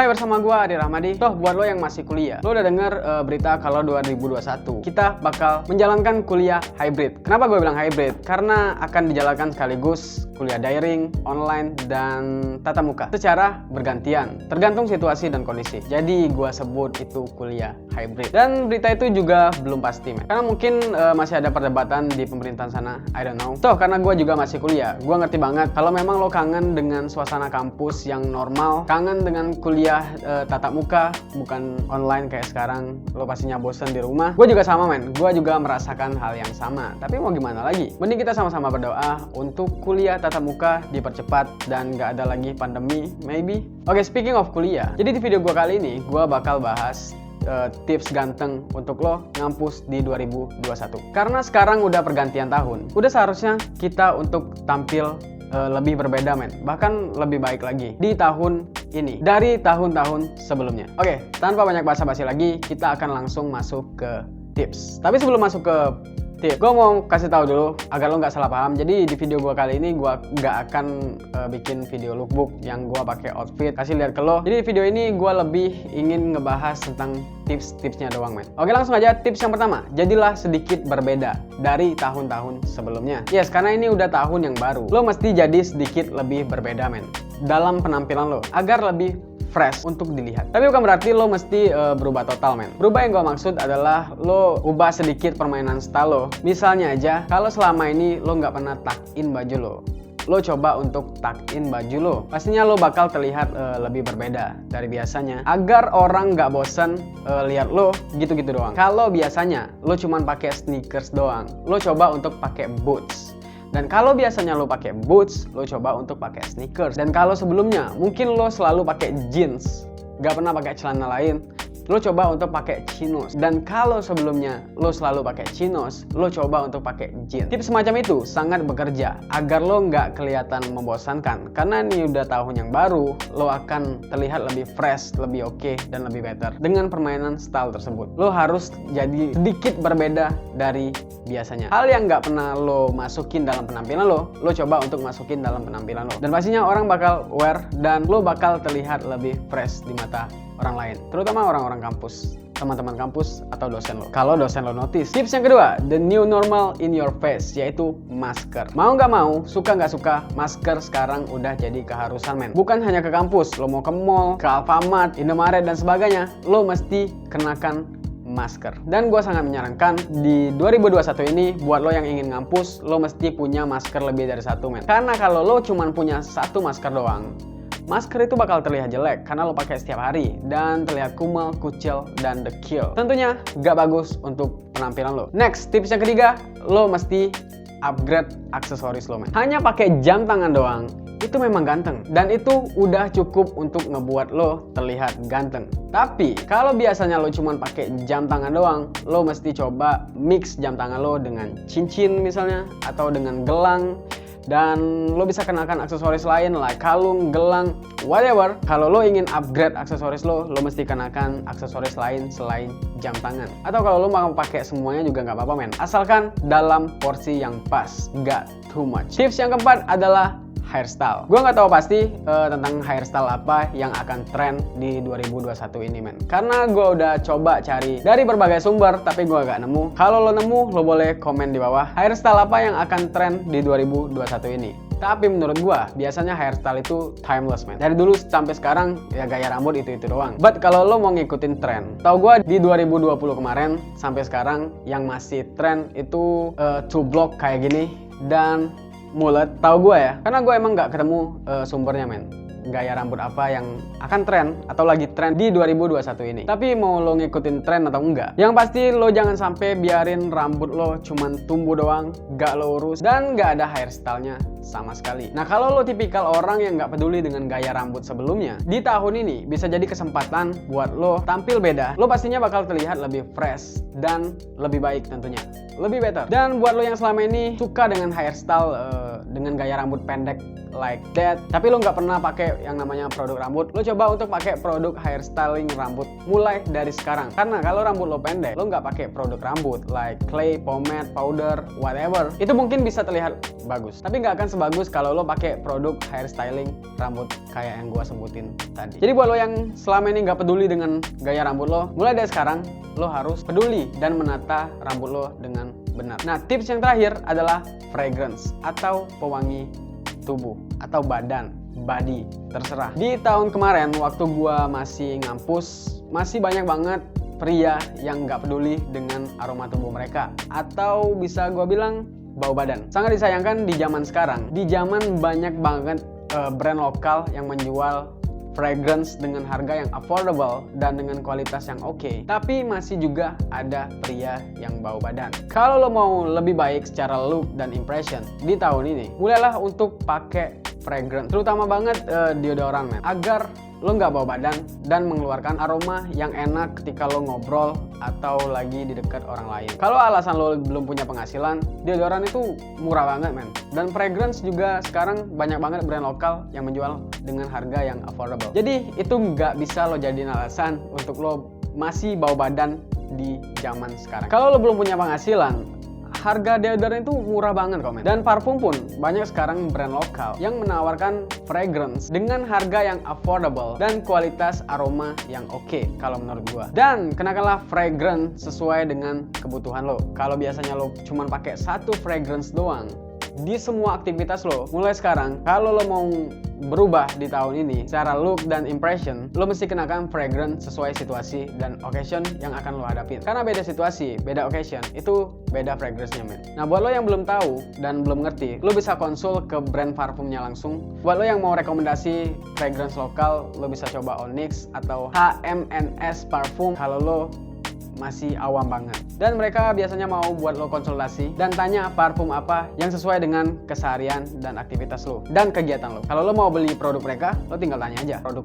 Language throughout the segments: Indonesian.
Hai, bersama gua Adi Rahmadi. Toh buat lo yang masih kuliah, lo udah denger berita kalau 2021 kita bakal menjalankan kuliah hybrid. Kenapa gue bilang hybrid? Karena akan dijalankan sekaligus kuliah daring, online, dan tatap muka secara bergantian, tergantung situasi dan kondisi. Jadi gua sebut itu kuliah hybrid. Dan berita itu juga belum pasti, men. Karena mungkin masih ada perdebatan di pemerintahan sana, I don't know. Toh karena gua juga masih kuliah, gua ngerti banget kalau memang lo kangen dengan suasana kampus yang normal, kangen dengan kuliah tatap muka, bukan online kayak sekarang, lo pastinya bosen di rumah. Gue juga sama, men. Gue juga merasakan hal yang sama. Tapi mau gimana lagi? Mending kita sama-sama berdoa untuk kuliah tatap muka dipercepat dan gak ada lagi pandemi, maybe. Oke, speaking of kuliah, jadi di video gue kali ini gue bakal bahas tips ganteng untuk lo ngampus di 2021. Karena sekarang udah pergantian tahun, udah seharusnya kita untuk tampil lebih berbeda, men. Bahkan lebih baik lagi di tahun ini dari tahun-tahun sebelumnya. Oke, tanpa banyak basa-basi lagi, kita akan langsung masuk ke tips. Tapi sebelum masuk ke tips, gue mau kasih tahu dulu agar lo nggak salah paham. Jadi di video gue kali ini gue nggak akan bikin video lookbook yang gue pakai outfit kasih lihat ke lo. Jadi di video ini gue lebih ingin ngebahas tentang tips-tipsnya doang, men. Oke, langsung aja tips yang pertama. Jadilah sedikit berbeda dari tahun-tahun sebelumnya. Yes, karena ini udah tahun yang baru. Lo mesti jadi sedikit lebih berbeda, men, dalam penampilan lo agar lebih fresh untuk dilihat. Tapi bukan berarti lo mesti berubah total, men. Berubah yang gue maksud adalah lo ubah sedikit permainan style lo. Misalnya aja, kalau selama ini lo nggak pernah tuck in baju lo coba untuk tuck in baju lo. Pastinya lo bakal terlihat lebih berbeda dari biasanya. Agar orang nggak bosan lihat lo gitu-gitu doang. Kalau biasanya lo cuman pakai sneakers doang, lo coba untuk pakai boots. Dan kalau biasanya lo pakai boots, lo coba untuk pakai sneakers. Dan kalau sebelumnya mungkin lo selalu pakai jeans, gak pernah pakai celana lain, lo coba untuk pakai chinos. Dan kalau sebelumnya lo selalu pakai chinos, lo coba untuk pakai jeans. Tips semacam itu sangat bekerja agar lo nggak kelihatan membosankan. Karena ini udah tahun yang baru, lo akan terlihat lebih fresh, lebih oke, dan lebih better dengan permainan style tersebut. Lo harus jadi sedikit berbeda dari biasanya. Hal yang nggak pernah lo masukin dalam penampilan lo coba untuk masukin dalam penampilan lo. Dan pastinya orang bakal aware dan lo bakal terlihat lebih fresh di mata orang lain, terutama orang-orang kampus, teman-teman kampus atau dosen lo. Kalau dosen lo notice. Tips yang kedua, the new normal in your face, yaitu masker. Mau nggak mau, suka nggak suka, masker sekarang udah jadi keharusan, men. Bukan hanya ke kampus, lo mau ke mall, ke Alfamart, Indomaret dan sebagainya, lo mesti kenakan masker. Dan gue sangat menyarankan di 2021 ini buat lo yang ingin ngampus, lo mesti punya masker lebih dari satu, men. Karena kalau lo cuman punya satu masker doang, masker itu bakal terlihat jelek karena lo pakai setiap hari dan terlihat kumal, kucil, dan dekil. Tentunya gak bagus untuk penampilan lo. Next, tips yang ketiga, lo mesti upgrade aksesoris lo, men. Hanya pakai jam tangan doang itu memang ganteng dan itu udah cukup untuk ngebuat lo terlihat ganteng. Tapi kalau biasanya lo cuma pakai jam tangan doang, lo mesti coba mix jam tangan lo dengan cincin misalnya atau dengan gelang. Dan lo bisa kenakan aksesoris lain like kalung, gelang, whatever. Kalau lo ingin upgrade aksesoris lo mesti kenakan aksesoris lain selain jam tangan. Atau kalau lo mau pakai semuanya juga nggak apa-apa, men. Asalkan dalam porsi yang pas, nggak too much. Tips yang keempat adalah hairstyle. Gue nggak tahu pasti tentang hairstyle apa yang akan tren di 2021 ini, men. Karena gue udah coba cari dari berbagai sumber, tapi gue nggak nemu. Kalau lo nemu, lo boleh komen di bawah hairstyle apa yang akan tren di 2021 ini. Tapi menurut gue, biasanya hairstyle itu timeless, man. Dari dulu sampai sekarang, ya gaya rambut itu doang. But kalau lo mau ngikutin tren, tau gue di 2020 kemarin sampai sekarang yang masih tren itu two block kayak gini dan mullet. Tahu gue ya, karena gue emang nggak ketemu sumbernya, men. Gaya rambut apa yang akan tren atau lagi tren di 2021 ini. Tapi mau lo ngikutin tren atau enggak, yang pasti lo jangan sampai biarin rambut lo cuman tumbuh doang, gak lo urus dan gak ada hairstylenya sama sekali. Nah, kalau lo tipikal orang yang gak peduli dengan gaya rambut sebelumnya, di tahun ini bisa jadi kesempatan buat lo tampil beda. Lo pastinya bakal terlihat lebih fresh dan lebih baik tentunya, lebih better. Dan buat lo yang selama ini suka dengan hairstyle dengan gaya rambut pendek like that, tapi lo nggak pernah pakai yang namanya produk rambut, lo coba untuk pakai produk hairstyling rambut mulai dari sekarang. Karena kalau rambut lo pendek, lo nggak pakai produk rambut like clay, pomade, powder, whatever, itu mungkin bisa terlihat bagus, tapi nggak akan sebagus kalau lo pakai produk hairstyling rambut kayak yang gua sebutin tadi. Jadi buat lo yang selama ini nggak peduli dengan gaya rambut lo, mulai dari sekarang lo harus peduli dan menata rambut lo dengan benar. Nah, tips yang terakhir adalah fragrance atau pewangi tubuh atau badan, body, terserah. Di tahun kemarin waktu gua masih ngampus, masih banyak banget pria yang nggak peduli dengan aroma tubuh mereka, atau bisa gua bilang bau badan. Sangat disayangkan di zaman sekarang, di zaman banyak banget brand lokal yang menjual fragrance dengan harga yang affordable dan dengan kualitas yang oke, tapi masih juga ada pria yang bau badan. Kalau lo mau lebih baik secara look dan impression di tahun ini, mulailah untuk pakai fragrance, terutama banget deodoran, man, agar lo nggak bau badan dan mengeluarkan aroma yang enak ketika lo ngobrol atau lagi di dekat orang lain. Kalau alasan lo belum punya penghasilan, deodoran itu murah banget, men. Dan fragrance juga sekarang banyak banget brand lokal yang menjual dengan harga yang affordable. Jadi itu nggak bisa lo jadiin alasan untuk lo masih bau badan di zaman sekarang. Kalau lo belum punya penghasilan, harga deodoran itu murah banget kok, men. Dan parfum pun banyak sekarang brand lokal yang menawarkan fragrance dengan harga yang affordable dan kualitas aroma yang oke kalau menurut gua. Dan kenakanlah fragrance sesuai dengan kebutuhan lo. Kalau biasanya lo cuma pakai satu fragrance doang di semua aktivitas lo, mulai sekarang kalau lo mau berubah di tahun ini secara look dan impression, lo mesti kenakan fragrance sesuai situasi dan occasion yang akan lo hadapin. Karena beda situasi, beda occasion, itu beda fragrance-nya, men. Nah, buat lo yang belum tahu dan belum ngerti, lo bisa konsul ke brand parfumnya langsung. Buat lo yang mau rekomendasi fragrance lokal, lo bisa coba Onyx atau HMNS Parfum kalau lo masih awam banget. Dan mereka biasanya mau buat lo konsultasi dan tanya parfum apa yang sesuai dengan keseharian dan aktivitas lo dan kegiatan lo. Kalau lo mau beli produk mereka, lo tinggal tanya aja produk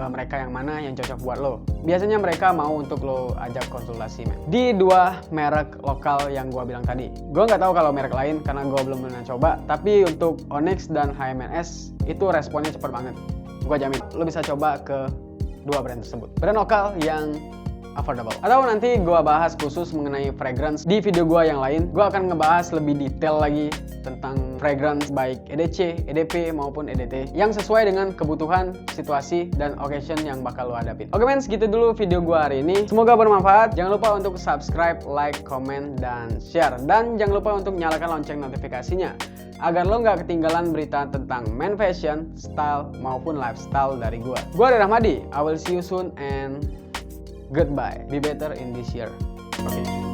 mereka yang mana yang cocok buat lo. Biasanya mereka mau untuk lo ajak konsultasi, men. Di dua merek lokal yang gua bilang tadi, gua nggak tahu kalau merek lain karena gua belum pernah coba, tapi untuk Onyx dan HMNS itu responnya cepet banget. Gua jamin lo bisa coba ke dua brand tersebut, brand lokal yang affordable. Atau nanti gua bahas khusus mengenai fragrance di video gua yang lain. Gua akan ngebahas lebih detail lagi tentang fragrance baik EDC, EDP maupun EDT yang sesuai dengan kebutuhan, situasi, dan occasion yang bakal lo hadapin. Oke, men, segitu dulu video gua hari ini. Semoga bermanfaat. Jangan lupa untuk subscribe, like, comment, dan share. Dan jangan lupa untuk nyalakan lonceng notifikasinya agar lo nggak ketinggalan berita tentang men fashion, style, maupun lifestyle dari gua. Gua Ray Rahmadi. I will see you soon and goodbye. Be better in this year. Okay.